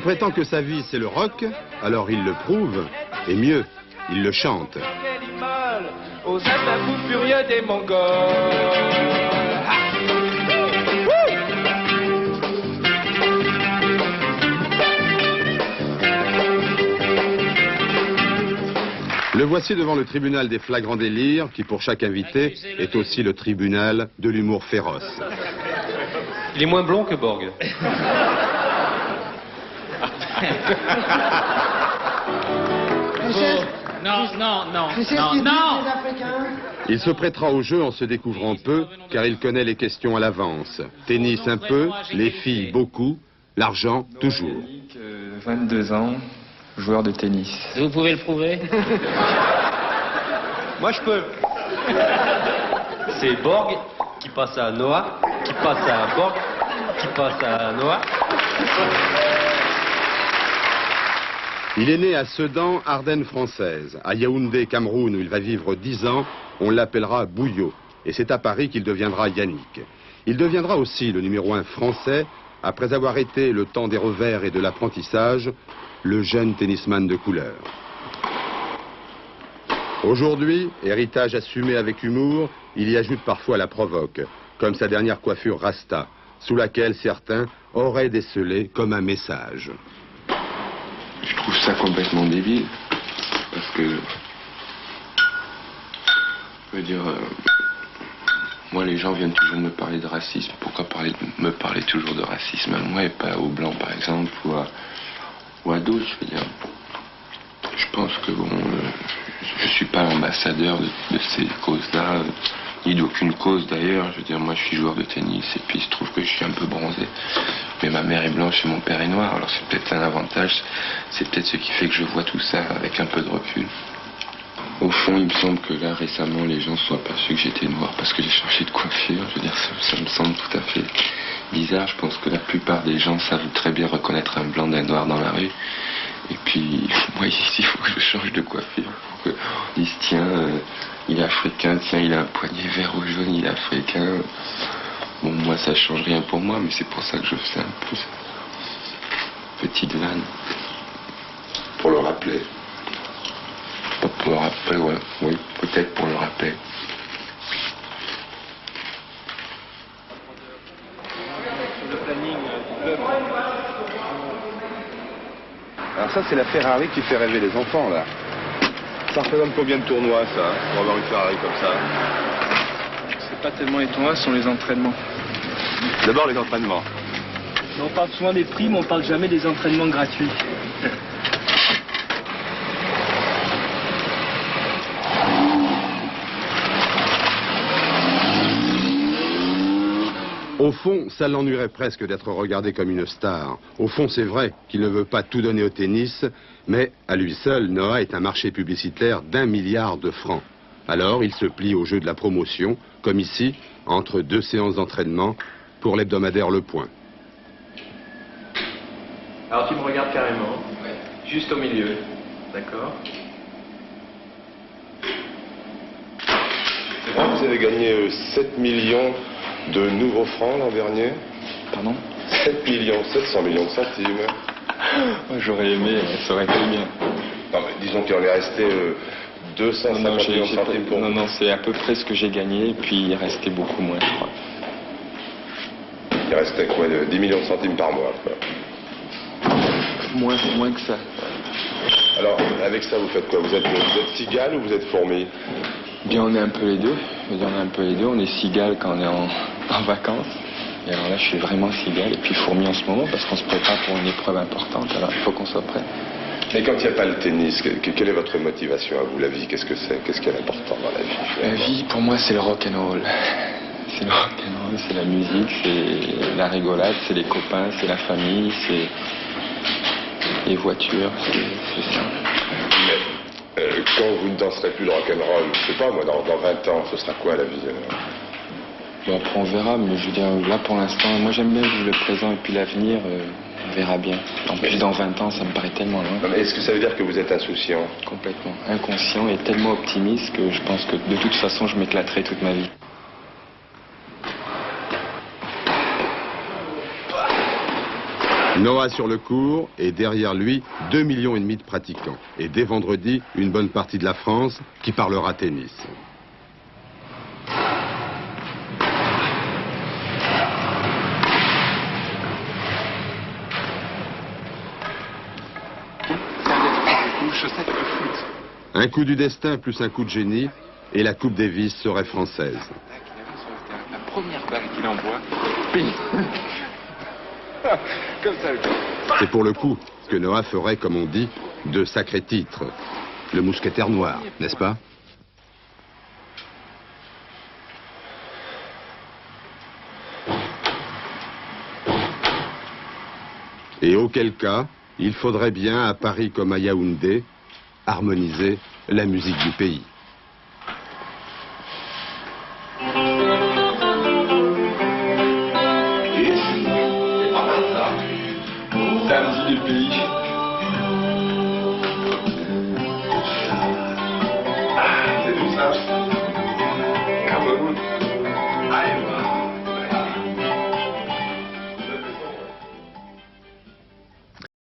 prétend que sa vie c'est le rock, alors il le prouve, et mieux, il le chante. Quelle image aux assassins fous furieux des Mongols. Le voici devant le tribunal des flagrants délires, qui pour chaque invité est aussi le tribunal de l'humour féroce. Il est moins blond que Borg. Non. Il se prêtera au jeu en se découvrant peu, car il connaît les questions à l'avance. Tennis un peu, les filles beaucoup, l'argent toujours. 22 ans, joueur de tennis. Vous pouvez le prouver? Moi, je peux. C'est Borg qui passe à Noah, qui passe à Borg, qui passe à Noah. Il est né à Sedan, Ardennes française. À Yaoundé, Cameroun, où il va vivre 10 ans, on l'appellera Bouillot. Et c'est à Paris qu'il deviendra Yannick. Il deviendra aussi le numéro 1 français, après avoir été, le temps des revers et de l'apprentissage, le jeune tennisman de couleur. Aujourd'hui, héritage assumé avec humour, il y ajoute parfois la provoque, comme sa dernière coiffure rasta, sous laquelle certains auraient décelé comme un message. Je trouve ça complètement débile, parce que, je veux dire, moi les gens viennent toujours me parler de racisme. Pourquoi me parler toujours de racisme à moi et pas aux blancs par exemple, ou à d'autres, je veux dire. Je pense que bon, je suis pas l'ambassadeur de ces causes-là, ni d'aucune cause d'ailleurs. Je veux dire, moi je suis joueur de tennis et puis il se trouve que je suis un peu bronzé. Mais ma mère est blanche et mon père est noir, alors c'est peut-être un avantage. C'est peut-être ce qui fait que je vois tout ça avec un peu de recul. Au fond, il me semble que là, récemment, les gens se sont aperçus que j'étais noir parce que j'ai changé de coiffure. Je veux dire, ça me semble tout à fait bizarre. Je pense que la plupart des gens savent très bien reconnaître un blanc d'un noir dans la rue. Et puis, moi, ici, il faut que je change de coiffure. Il faut qu'on dise, tiens, il est africain, tiens, il a un poignet vert ou jaune, il est africain. Bon, moi, ça change rien pour moi, mais c'est pour ça que je fais un peu cette petite vanne. Pour le rappeler. Pas pour le rappeler, ouais. Oui, peut-être pour le rappeler. Alors ça, c'est la Ferrari qui fait rêver les enfants, là. Ça représente combien de tournois, ça, pour avoir une Ferrari comme ça? C'est pas tellement les tournois, ce sont les entraînements. D'abord, les entraînements. On parle souvent des prix, mais on parle jamais des entraînements gratuits. Au fond, ça l'ennuierait presque d'être regardé comme une star. Au fond, c'est vrai qu'il ne veut pas tout donner au tennis, mais à lui seul, Noah est un marché publicitaire d'1 milliard de francs. Alors, il se plie au jeu de la promotion, comme ici, entre 2 séances d'entraînement pour l'hebdomadaire Le Point. Alors tu me regardes carrément, juste au milieu, d'accord? C'est vrai que vous avez gagné 7 millions de nouveaux francs l'an dernier. Pardon? 700 millions de centimes. J'aurais aimé, ça aurait été bien. Non, mais disons qu'il en est resté 250 millions de centimes pour vous. Non, c'est à peu près ce que j'ai gagné, et puis il restait beaucoup moins, je crois. Il restait quoi, 10 millions de centimes par mois, quoi. Moins que ça. Alors, avec ça, vous faites quoi? Vous êtes cigale ou vous êtes fourmi? Bien, on est un peu les deux. On est cigale quand on est en vacances. Et alors là, je suis vraiment cigale et puis fourmi en ce moment parce qu'on se prépare pour une épreuve importante. Alors, il faut qu'on soit prêt. Et quand il n'y a pas le tennis, quelle est votre motivation à vous? La vie, qu'est-ce que c'est? Qu'est-ce qui est important dans la vie? La vie, pour moi, c'est le rock'n'roll. C'est le rock'n'roll, c'est la musique, c'est la rigolade, c'est les copains, c'est la famille, c'est les voitures, c'est ça. Mais quand vous ne danserez plus le rock'n'roll, je sais pas moi, dans 20 ans, ce sera quoi la vie alors? Bon, après on verra, mais je veux dire, là pour l'instant, moi j'aime bien vivre le présent et puis l'avenir, on verra bien. En plus, dans 20 ans, ça me paraît tellement loin. Non, mais est-ce que ça veut dire que vous êtes insouciant? Complètement. Inconscient et tellement optimiste que je pense que de toute façon, je m'éclaterai toute ma vie. Noah sur le court et derrière lui 2,5 millions de pratiquants. Et dès vendredi, une bonne partie de la France qui parlera tennis. Un coup du destin plus un coup de génie et la Coupe Davis serait française. La première balle qu'il envoie, comme ça. C'est pour le coup que Noah ferait, comme on dit, de sacrés titres. Le mousquetaire noir, n'est-ce pas? Et auquel cas, il faudrait bien, à Paris comme à Yaoundé, harmoniser la musique du pays. C'est la musique du pays.